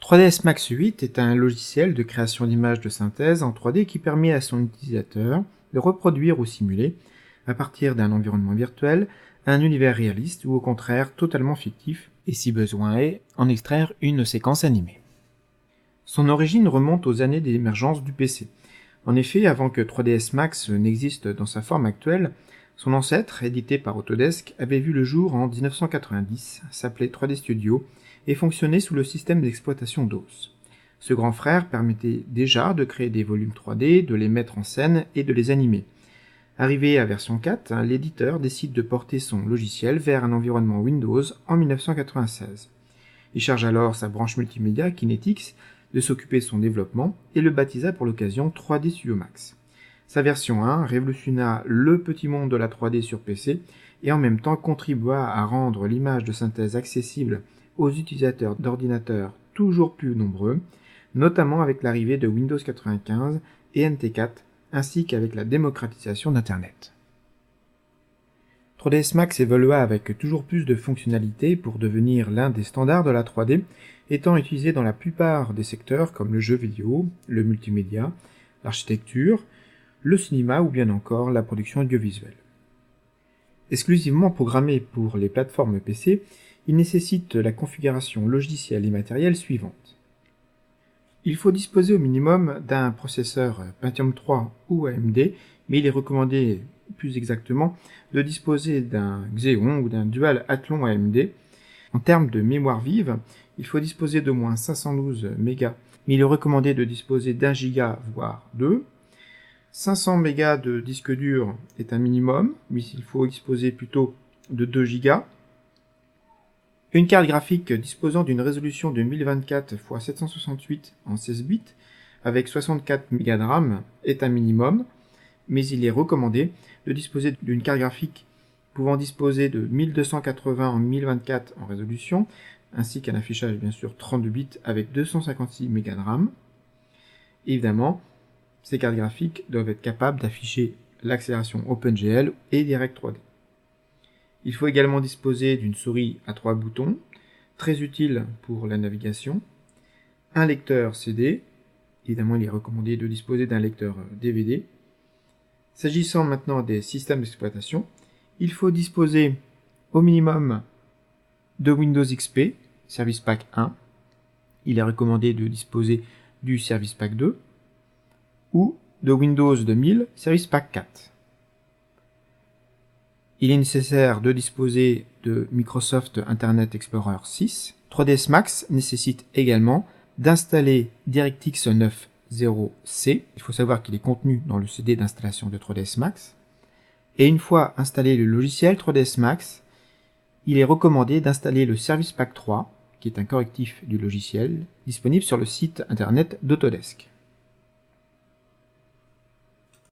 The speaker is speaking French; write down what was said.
3ds Max 8 est un logiciel de création d'images de synthèse en 3D qui permet à son utilisateur de reproduire ou simuler, à partir d'un environnement virtuel, un univers réaliste ou au contraire totalement fictif, et si besoin est, en extraire une séquence animée. Son origine remonte aux années d'émergence du PC. En effet, avant que 3ds Max n'existe dans sa forme actuelle, son ancêtre, édité par Autodesk, avait vu le jour en 1990, s'appelait 3D Studio, et fonctionnait sous le système d'exploitation DOS. Ce grand frère permettait déjà de créer des volumes 3D, de les mettre en scène et de les animer. Arrivé à version 4, l'éditeur décide de porter son logiciel vers un environnement Windows en 1996. Il charge alors sa branche multimédia Kinetix de s'occuper de son développement et le baptisa pour l'occasion 3D Studio Max. Sa version 1 révolutionna le petit monde de la 3D sur PC et en même temps contribua à rendre l'image de synthèse accessible aux utilisateurs d'ordinateurs toujours plus nombreux, notamment avec l'arrivée de Windows 95 et NT4, ainsi qu'avec la démocratisation d'Internet. 3ds Max évolua avec toujours plus de fonctionnalités pour devenir l'un des standards de la 3D, étant utilisé dans la plupart des secteurs comme le jeu vidéo, le multimédia, l'architecture, le cinéma ou bien encore la production audiovisuelle. Exclusivement programmé pour les plateformes PC, il nécessite la configuration logicielle et matérielle suivante. Il faut disposer au minimum d'un processeur Pentium 3 ou AMD, mais il est recommandé plus exactement de disposer d'un Xeon ou d'un Dual Athlon AMD. En termes de mémoire vive, il faut disposer d'au moins 512 MB, mais il est recommandé de disposer d'1 Go voire 2. 500 MB de disque dur est un minimum, mais il faut disposer plutôt de 2 Go. Une carte graphique disposant d'une résolution de 1024 x 768 en 16 bits avec 64 MB de RAM est un minimum, mais il est recommandé de disposer d'une carte graphique pouvant disposer de 1280 en 1024 en résolution, ainsi qu'un affichage bien sûr 32 bits avec 256 MB de RAM. Évidemment, ces cartes graphiques doivent être capables d'afficher l'accélération OpenGL et Direct 3D. Il faut également disposer d'une souris à 3 boutons, très utile pour la navigation, un lecteur CD, évidemment il est recommandé de disposer d'un lecteur DVD. S'agissant maintenant des systèmes d'exploitation, il faut disposer au minimum de Windows XP, Service Pack 1, il est recommandé de disposer du Service Pack 2, ou de Windows 2000, Service Pack 4. Il est nécessaire de disposer de Microsoft Internet Explorer 6. 3ds Max nécessite également d'installer DirectX 9.0c. Il faut savoir qu'il est contenu dans le CD d'installation de 3ds Max. Et une fois installé le logiciel 3ds Max, il est recommandé d'installer le Service Pack 3, qui est un correctif du logiciel, disponible sur le site internet d'Autodesk.